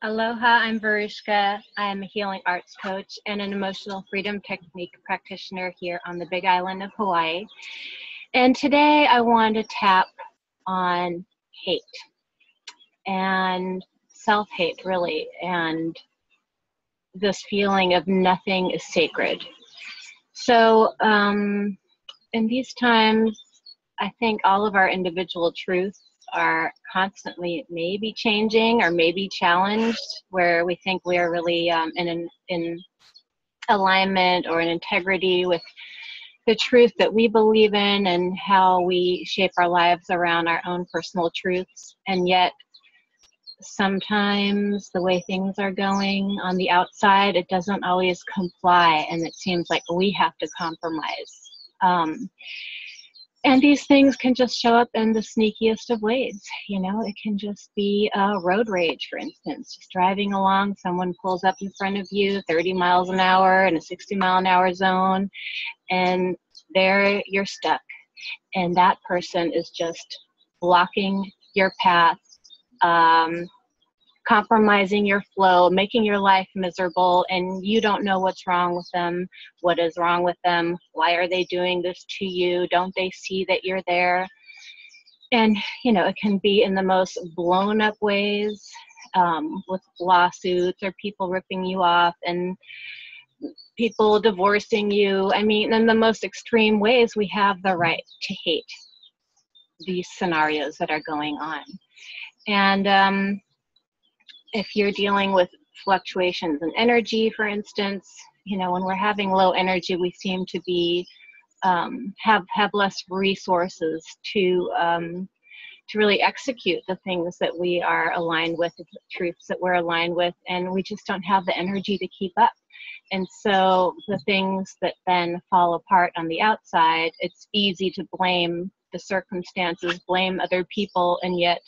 Aloha, I'm Varishka. I'm a healing arts coach and an emotional freedom technique practitioner here on the Big Island of Hawaii. And today I want to tap on hate and self-hate, really, and this feeling of nothing is sacred. So in these times, I think all of our individual truths are constantly maybe changing or maybe challenged, where we think we are really in alignment or in integrity with the truth that we believe in and how we shape our lives around our own personal truths. And yet sometimes the way things are going on the outside, it doesn't always comply, and it seems like we have to compromise. And these things can just show up in the sneakiest of ways. You know, it can just be road rage, for instance. Just driving along, someone pulls up in front of you, 30 miles an hour in a 60-mile-an-hour zone, and there you're stuck. And that person is just blocking your path, compromising your flow, making your life miserable, and you don't know what's wrong with them. What is wrong with them? Why are they doing this to you? Don't they see that you're there? And, you know, it can be in the most blown up ways, with lawsuits or people ripping you off and people divorcing you. I mean, in the most extreme ways, we have the right to hate these scenarios that are going on. And if you're dealing with fluctuations in energy, for instance, you know, when we're having low energy, we seem to be have less resources to really execute the things that we are aligned with, the truths that we're aligned with, and we just don't have the energy to keep up. And so the things that then fall apart on the outside, it's easy to blame the circumstances, blame other people, and yet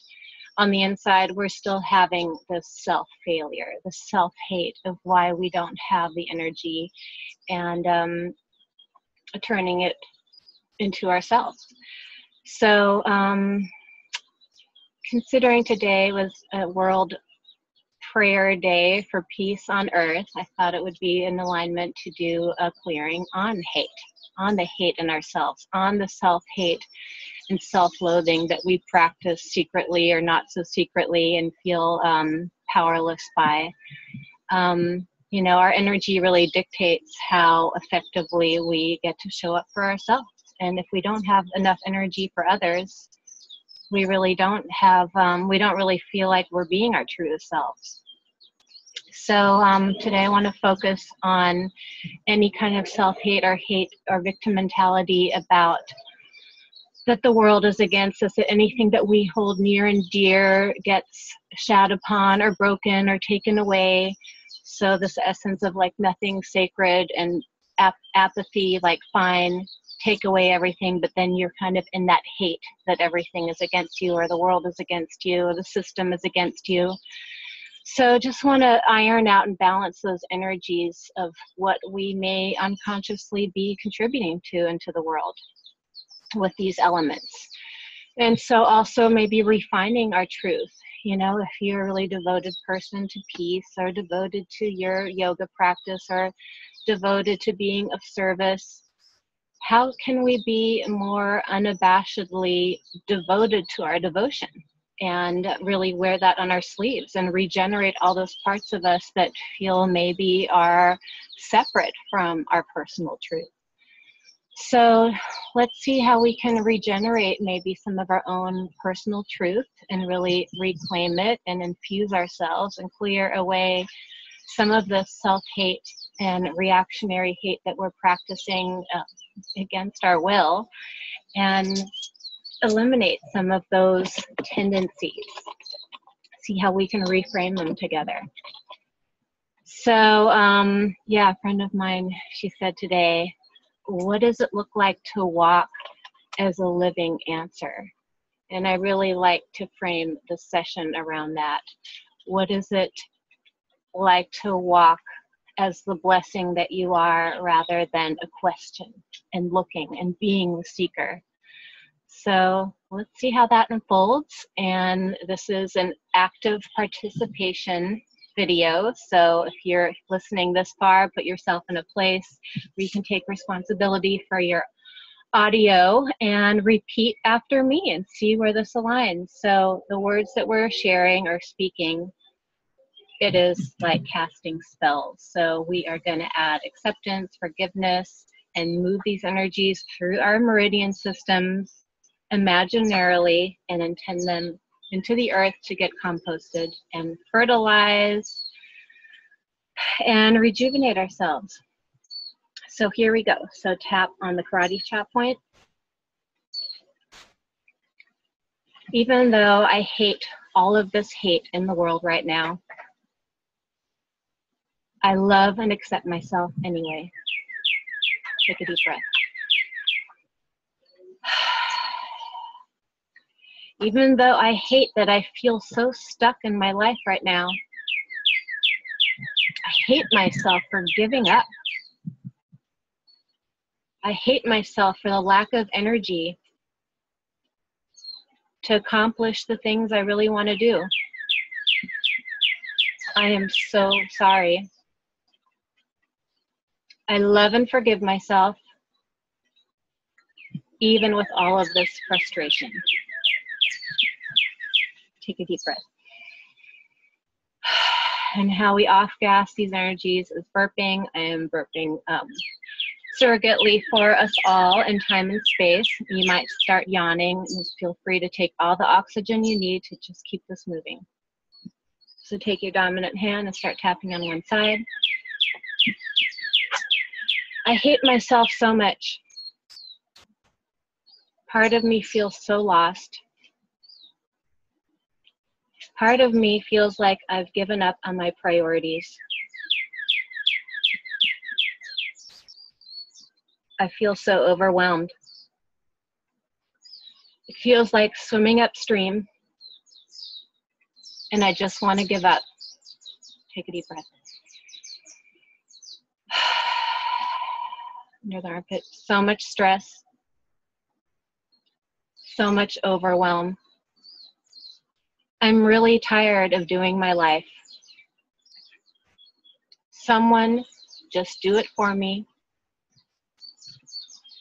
on the inside, we're still having this self-failure, the self-hate of why we don't have the energy, and turning it into ourselves. So considering today was a World Prayer Day for Peace on Earth, I thought it would be in alignment to do a clearing on hate, on the hate in ourselves, on the self-hate and self-loathing that we practice secretly or not so secretly and feel powerless by. You know, our energy really dictates how effectively we get to show up for ourselves. And if we don't have enough energy for others, we really don't have, we don't really feel like we're being our truest selves. So today I want to focus on any kind of self-hate or hate or victim mentality about that the world is against us, that anything that we hold near and dear gets shat upon or broken or taken away. So this essence of like nothing sacred and apathy, like fine, take away everything, but then you're kind of in that hate that everything is against you, or the world is against you, or the system is against you. So just want to iron out and balance those energies of what we may unconsciously be contributing to into the world with these elements. And so also maybe refining our truth. You know, if you're a really devoted person to peace, or devoted to your yoga practice, or devoted to being of service, how can we be more unabashedly devoted to our devotion and really wear that on our sleeves and regenerate all those parts of us that feel maybe are separate from our personal truth? So let's see how we can regenerate maybe some of our own personal truth and really reclaim it and infuse ourselves and clear away some of the self-hate and reactionary hate that we're practicing against our will, and eliminate some of those tendencies. See how we can reframe them together. So yeah, a friend of mine, she said today, what does it look like to walk as a living answer? And I really like to frame the session around that. What is it like to walk as the blessing that you are, rather than a question and looking and being the seeker? So let's see how that unfolds. And this is an active participation video. So if you're listening this far, put yourself in a place where you can take responsibility for your audio and repeat after me and see where this aligns. So the words that we're sharing or speaking, it is like casting spells. So we are going to add acceptance, forgiveness, and move these energies through our meridian systems imaginarily and intend them into the earth to get composted and fertilized and rejuvenate ourselves. So here we go. So tap on the karate chop point. Even though I hate all of this hate in the world right now, I love and accept myself anyway. Take a deep breath. Even though I hate that I feel so stuck in my life right now, I hate myself for giving up. I hate myself for the lack of energy to accomplish the things I really want to do. I am so sorry. I love and forgive myself, even with all of this frustration. Take a deep breath. And how we off-gas these energies is burping. I am burping surrogately for us all in time and space. You might start yawning. Just feel free to take all the oxygen you need to just keep this moving. So take your dominant hand and start tapping on one side. I hate myself so much. Part of me feels so lost. Part of me feels like I've given up on my priorities. I feel so overwhelmed. It feels like swimming upstream, and I just want to give up. Take a deep breath. Under the armpit, so much stress, so much overwhelm. I'm really tired of doing my life. Someone just do it for me,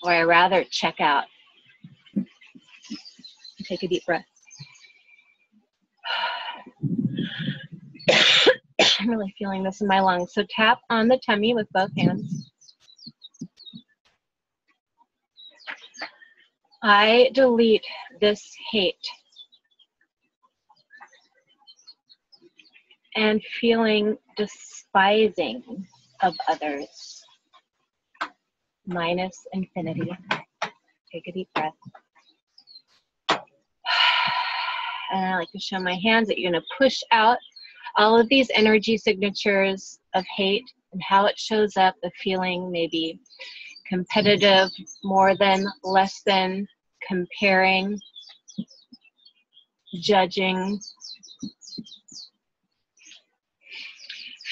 or I rather check out. Take a deep breath. I'm really feeling this in my lungs. So tap on the tummy with both hands. I delete this hate and feeling despising of others, minus infinity. Take a deep breath. And I like to show my hands that you're going to push out all of these energy signatures of hate and how it shows up, the feeling maybe competitive, more than, less than, comparing, judging,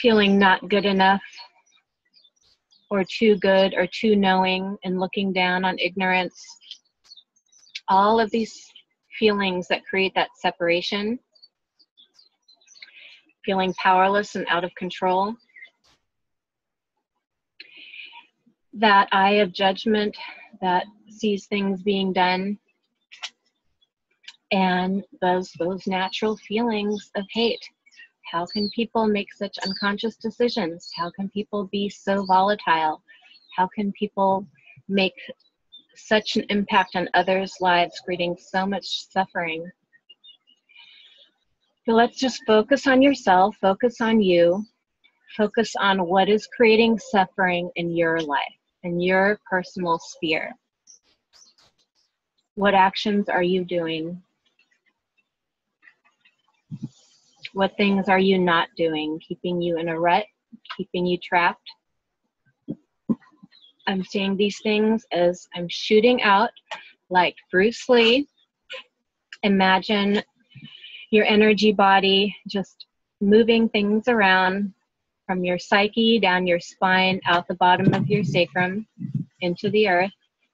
feeling not good enough, or too good, or too knowing, and looking down on ignorance. All of these feelings that create that separation, feeling powerless and out of control. That eye of judgment that sees things being done, and those natural feelings of hate. How can people make such unconscious decisions? How can people be so volatile? How can people make such an impact on others' lives, creating so much suffering? So let's just focus on yourself, focus on you, focus on what is creating suffering in your life, in your personal sphere. What actions are you doing? What things are you not doing, keeping you in a rut, keeping you trapped? I'm seeing these things as I'm shooting out like Bruce Lee. Imagine your energy body just moving things around from your psyche, down your spine, out the bottom of your sacrum, into the earth,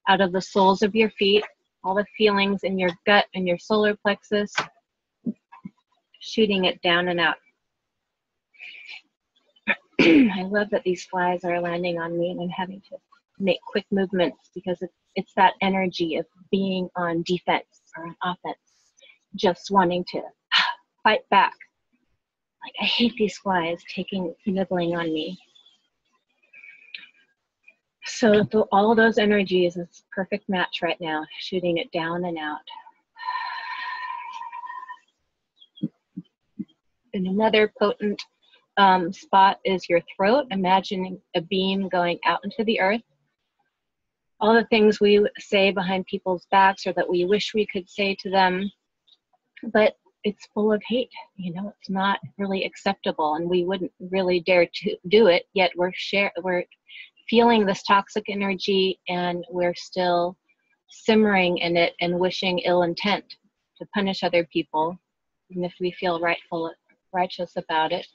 out of the soles of your feet, all the feelings in your gut and your solar plexus, shooting it down and out. I love that these flies are landing on me and I'm having to make quick movements because it's that energy of being on defense or on offense, just wanting to fight back. Like, I hate these flies nibbling on me. So all of those energies is a perfect match right now, shooting it down and out. And another potent spot is your throat. Imagining a beam going out into the earth. All the things we say behind people's backs or that we wish we could say to them, but it's full of hate. You know, it's not really acceptable, and we wouldn't really dare to do it, yet we're feeling this toxic energy, and we're still simmering in it and wishing ill intent to punish other people, even if we feel righteous about it.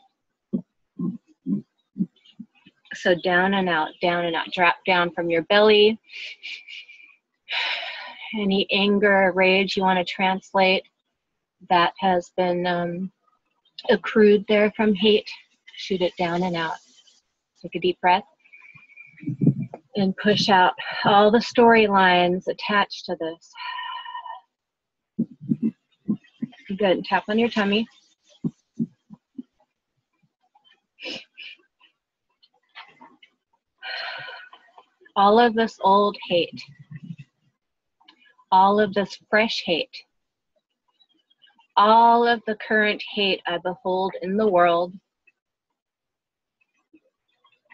So down and out, drop down from your belly. Any anger, rage you want to translate that has been accrued there from hate, shoot it down and out. Take a deep breath and push out all the storylines attached to this. Good. Tap on your tummy. All of this old hate, all of this fresh hate, all of the current hate I behold in the world,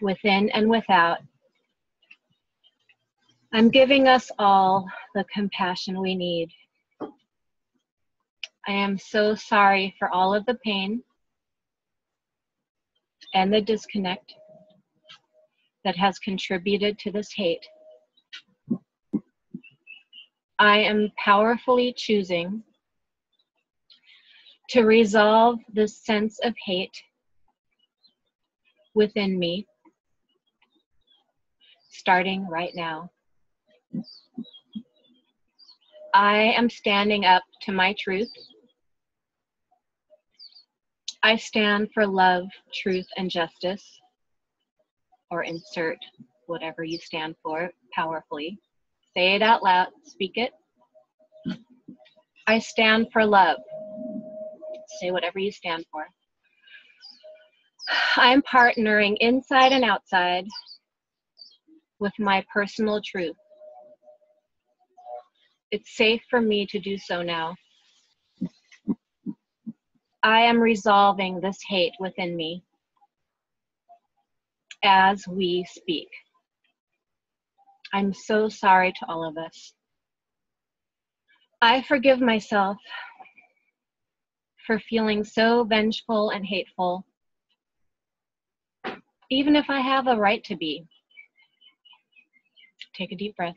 within and without, I'm giving us all the compassion we need. I am so sorry for all of the pain and the disconnect that has contributed to this hate. I am powerfully choosing to resolve this sense of hate within me, starting right now. I am standing up to my truth. I stand for love, truth, and justice, or insert whatever you stand for powerfully. Say it out loud, speak it. I stand for love. Say whatever you stand for. I'm partnering inside and outside with my personal truth. It's safe for me to do so now. I am resolving this hate within me as we speak. I'm so sorry to all of us. I forgive myself for feeling so vengeful and hateful, even if I have a right to be. Take a deep breath.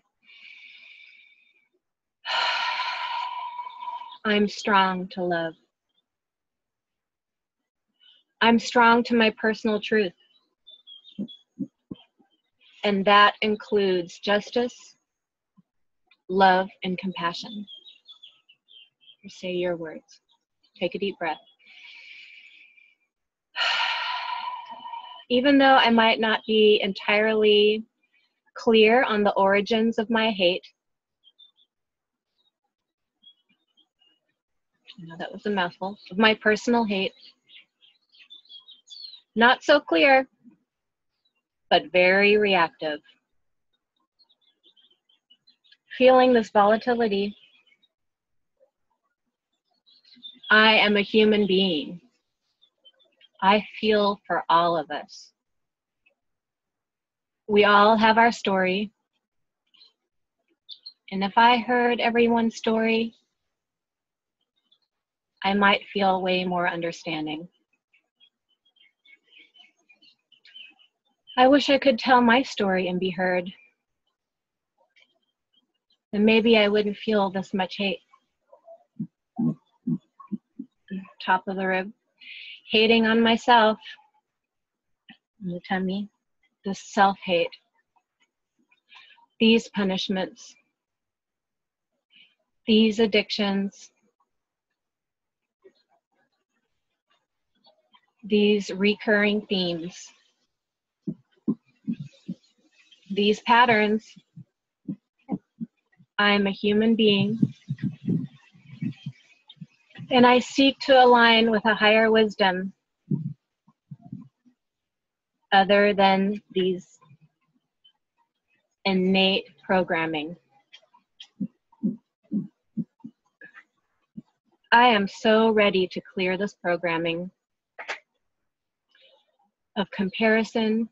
I'm strong to love. I'm strong to my personal truth. And that includes justice, love, and compassion. Say your words. Take a deep breath. Even though I might not be entirely clear on the origins of my hate, I know that was a mouthful, of my personal hate, not so clear, but very reactive. Feeling this volatility, I am a human being. I feel for all of us. We all have our story. And if I heard everyone's story, I might feel way more understanding. I wish I could tell my story and be heard. Then maybe I wouldn't feel this much hate. Top of the rib. Hating on myself. In the tummy. This self-hate. These punishments. These addictions. These recurring themes. these patterns. I'm a human being, and I seek to align with a higher wisdom other than these innate programming. I am so ready to clear this programming of comparison,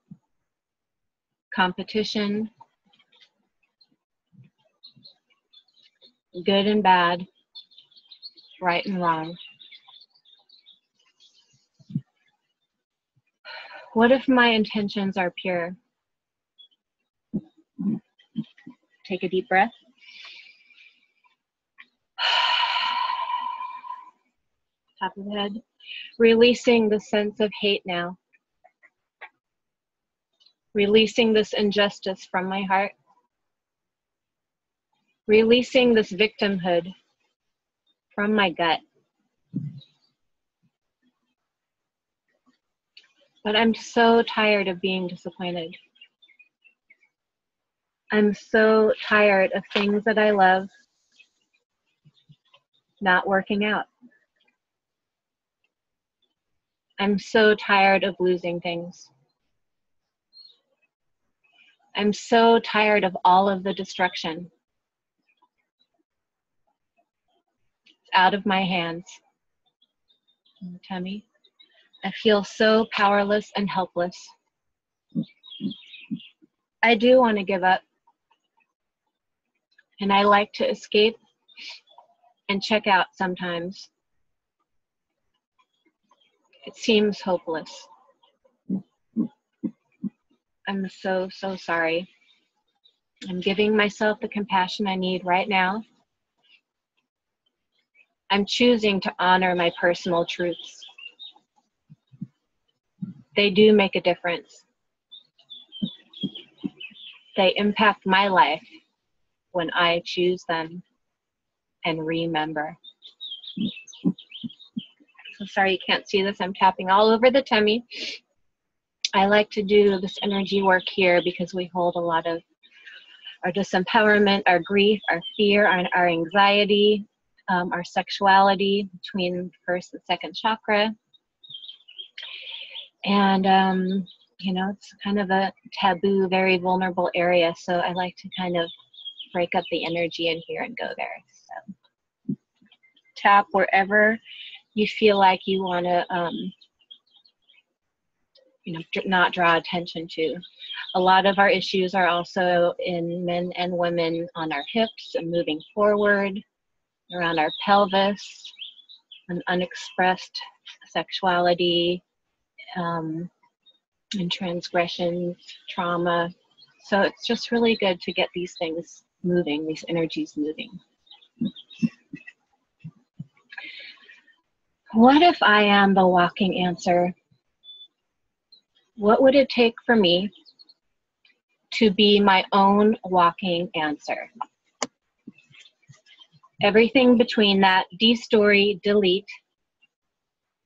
competition, good and bad, right and wrong. What if my intentions are pure? Take a deep breath. Top of the head. Releasing the sense of hate now. Releasing this injustice from my heart. Releasing this victimhood from my gut. But I'm so tired of being disappointed. I'm so tired of things that I love not working out. I'm so tired of losing things. I'm so tired of all of the destruction. It's out of my hands. In the tummy. I feel so powerless and helpless. I do want to give up. And I like to escape and check out sometimes. It seems hopeless. I'm so sorry. I'm giving myself the compassion I need right now. I'm choosing to honor my personal truths. They do make a difference. They impact my life when I choose them and remember. So sorry you can't see this. I'm tapping all over the tummy. I like to do this energy work here because we hold a lot of our disempowerment, our grief, our fear, our anxiety, our sexuality between first and second chakra. And, you know, it's kind of a taboo, very vulnerable area. So I like to kind of break up the energy in here and go there. So tap wherever you feel like you want to, you know, not draw attention to. A lot of our issues are also in men and women on our hips and moving forward, around our pelvis, and unexpressed sexuality, and transgressions, trauma. So it's just really good to get these things moving, these energies moving. What if I am the walking answer? What would it take for me to be my own walking answer? Everything between that, destory, delete,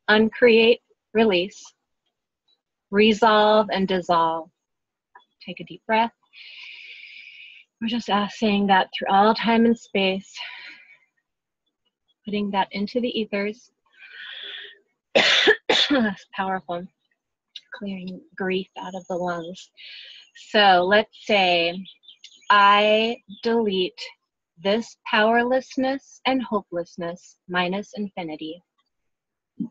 uncreate, release, resolve, and dissolve. Take a deep breath. We're just saying that through all time and space, putting that into the ethers. That's powerful. Clearing grief out of the lungs. So let's say I delete this powerlessness and hopelessness minus infinity. Take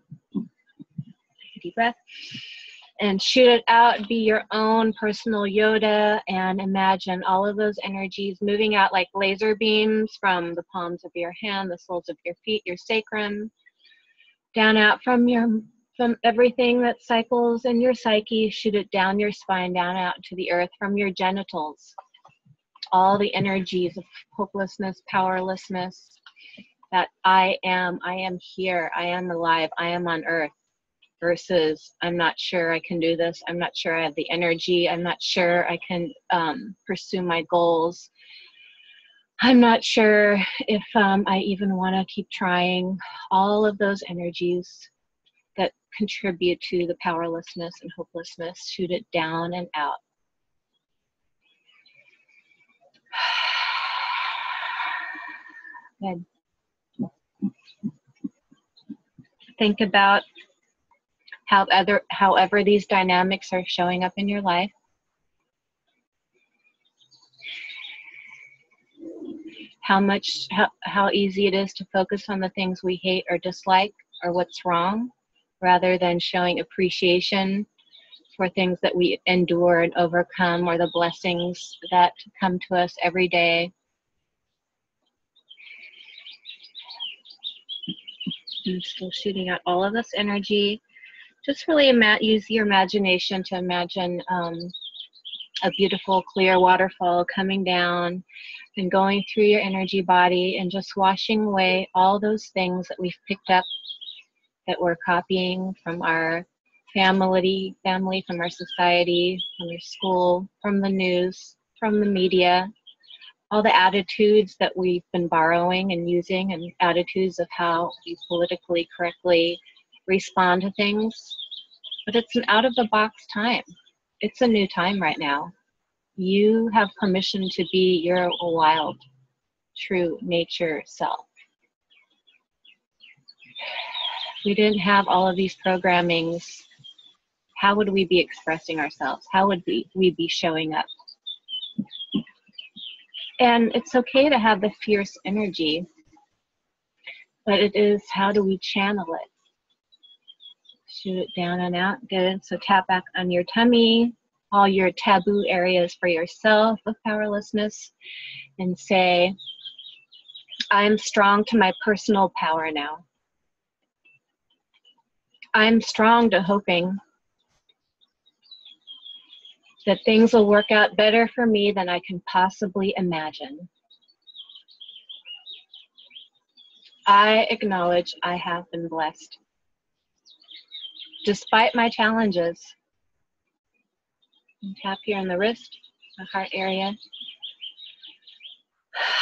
a deep breath and shoot it out. Be your own personal Yoda and imagine all of those energies moving out like laser beams from the palms of your hand, the soles of your feet, your sacrum, down out from everything that cycles in your psyche. Shoot it down your spine, down out to the earth from your genitals. All the energies of hopelessness, powerlessness, that I am here, I am alive, I am on earth, versus I'm not sure I can do this, I'm not sure I have the energy, I'm not sure I can pursue my goals, I'm not sure if I even want to keep trying. All of those energies that contribute to the powerlessness and hopelessness, shoot it down and out. Good. Think about however these dynamics are showing up in your life. How easy it is to focus on the things we hate or dislike or what's wrong, rather than showing appreciation for things that we endure and overcome, or the blessings that come to us every day. I'm still shooting out all of this energy. Just really use your imagination to imagine a beautiful clear waterfall coming down and going through your energy body and just washing away all those things that we've picked up, that we're copying from our family, from our society, from your school, from the news, from the media, all the attitudes that we've been borrowing and using, and attitudes of how we politically correctly respond to things. But it's an out-of-the-box time. It's a new time right now. You have permission to be your wild, true nature self. If we didn't have all of these programmings, how would we be expressing ourselves? How would we be showing up? And it's okay to have the fierce energy, but it is, how do we channel it? Shoot it down and out. Good. So tap back on your tummy, all your taboo areas for yourself of powerlessness, and say, I'm strong to my personal power now. I'm strong to hoping that things will work out better for me than I can possibly imagine. I acknowledge I have been blessed. Despite my challenges. And tap here on the wrist, the heart area.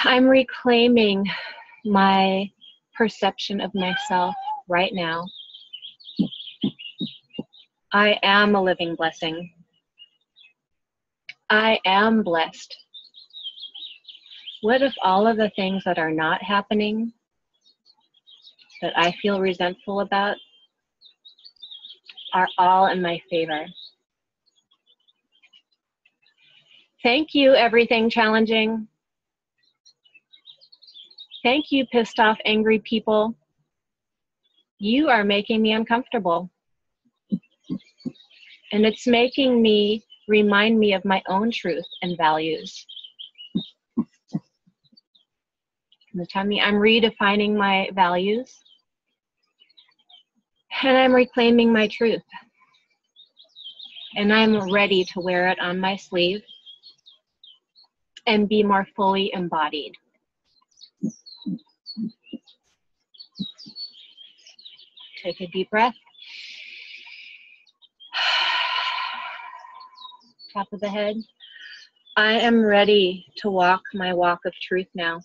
I'm reclaiming my perception of myself right now. I am a living blessing. I am blessed. What if all of the things that are not happening, that I feel resentful about, are all in my favor? Thank you, everything challenging. Thank you, pissed off, angry people. You are making me uncomfortable. And it's making me remind me of my own truth and values. In the tummy, I'm redefining my values. And I'm reclaiming my truth. And I'm ready to wear it on my sleeve and be more fully embodied. Take a deep breath. Top of the head. I am ready to walk my walk of truth now.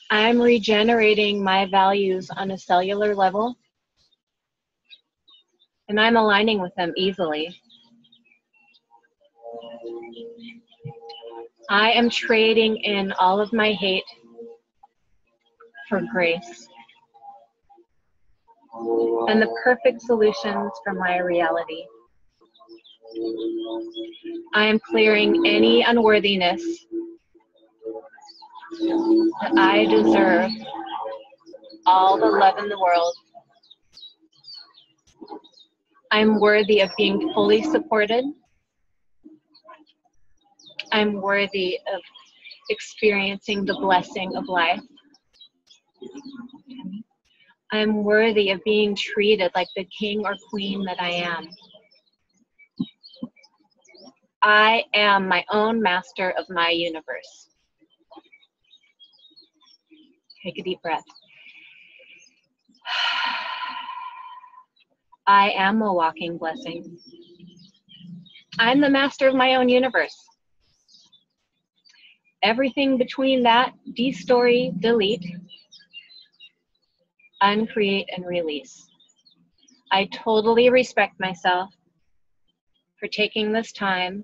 I'm regenerating my values on a cellular level, and I'm aligning with them easily. I am trading in all of my hate for grace and the perfect solutions for my reality. I am clearing any unworthiness that I deserve all the love in the world. I'm worthy of being fully supported. I'm worthy of experiencing the blessing of life. I'm worthy of being treated like the king or queen that I am. I am my own master of my universe. Take a deep breath. I am a walking blessing. I'm the master of my own universe. Everything between that, de-story, delete, uncreate, and release. I totally respect myself for taking this time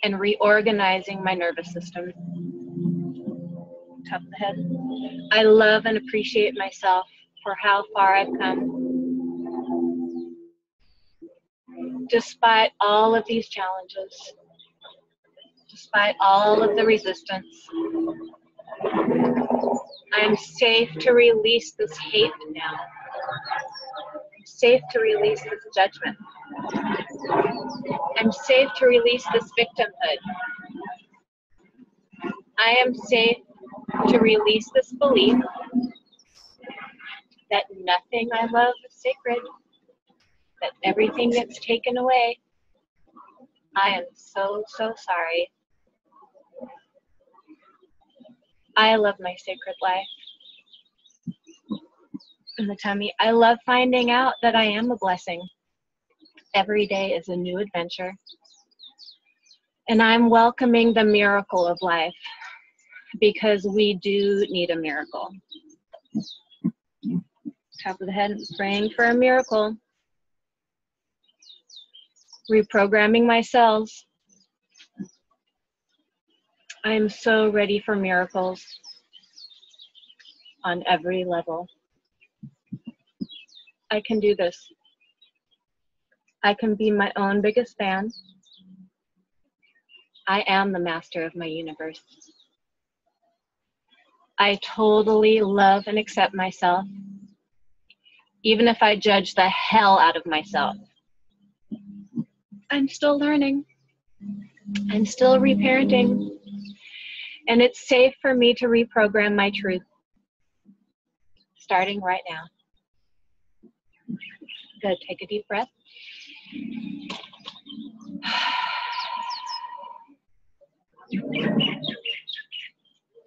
and reorganizing my nervous system. Top of the head. I love and appreciate myself for how far I've come. Despite all of these challenges, despite all of the resistance, I'm safe to release this hate now. I'm safe to release this judgment. I'm safe to release this victimhood. I am safe to release this belief that nothing I love is sacred, that everything gets taken away. I am so, so sorry. I love my sacred life. In the tummy, I love finding out that I am a blessing. Every day is a new adventure. And I'm welcoming the miracle of life because we do need a miracle. Top of the head, praying for a miracle. Reprogramming my cells. I'm so ready for miracles on every level. I can do this. I can be my own biggest fan. I am the master of my universe. I totally love and accept myself, even if I judge the hell out of myself. I'm still learning. I'm still reparenting. And it's safe for me to reprogram my truth, starting right now. Good, take a deep breath.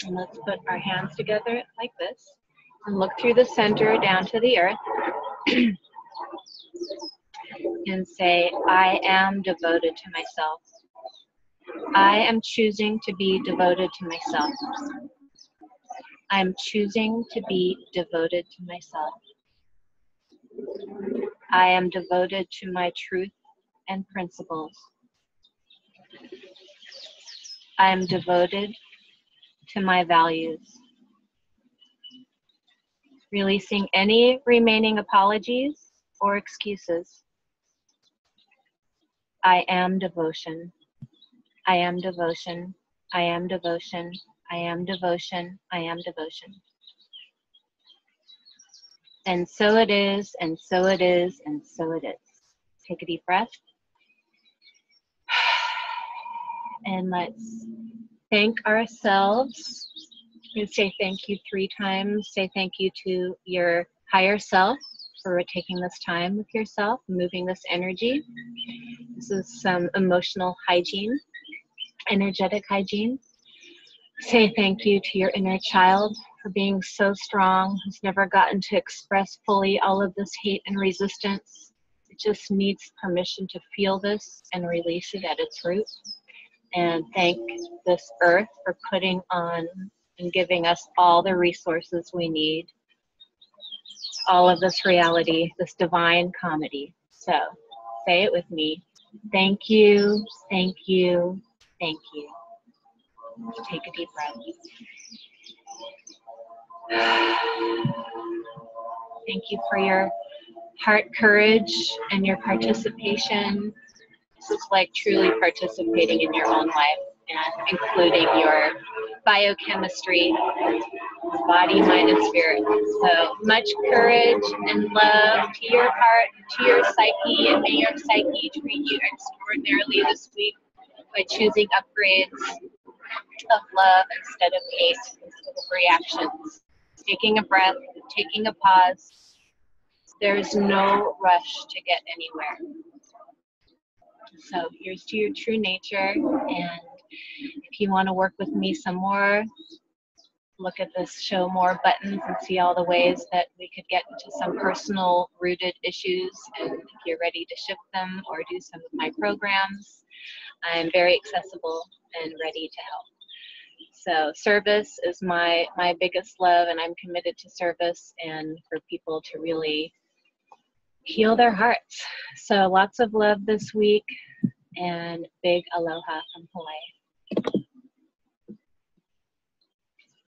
And let's put our hands together like this and look through the center down to the earth and say, I am devoted to myself. I am choosing to be devoted to myself. I am choosing to be devoted to myself. I am devoted to my truth and principles. I am devoted to my values. Releasing any remaining apologies or excuses. I am devotion. I am devotion. I am devotion. I am devotion. I am devotion. And so it is, and so it is, and so it is. Take a deep breath. And let's thank ourselves. You say thank you 3 times. Say thank you to your higher self for taking this time with yourself, moving this energy. This is some emotional hygiene, energetic hygiene. Say thank you to your inner child for being so strong, who's never gotten to express fully all of this hate and resistance. It just needs permission to feel this and release it at its root. And thank this earth for putting on and giving us all the resources we need. All of this reality, this divine comedy. So say it with me. Thank you, thank you, thank you. Take a deep breath. Thank you for your heart courage and your participation. This is like truly participating in your own life and including your biochemistry, body, mind, and spirit. So much courage and love to your heart, to your psyche, and may your psyche treat you extraordinarily this week by choosing upgrades of love instead of hate, instead of reactions. Taking a breath, taking a pause. There's no rush to get anywhere. So here's to your true nature, and if you want to work with me some more, look at this show more buttons and see all the ways that we could get into some personal rooted issues, and if you're ready to shift them or do some of my programs, I'm very accessible and ready to help. So service is my biggest love, and I'm committed to service and for people to really heal their hearts. So lots of love this week, and big aloha from Hawaii.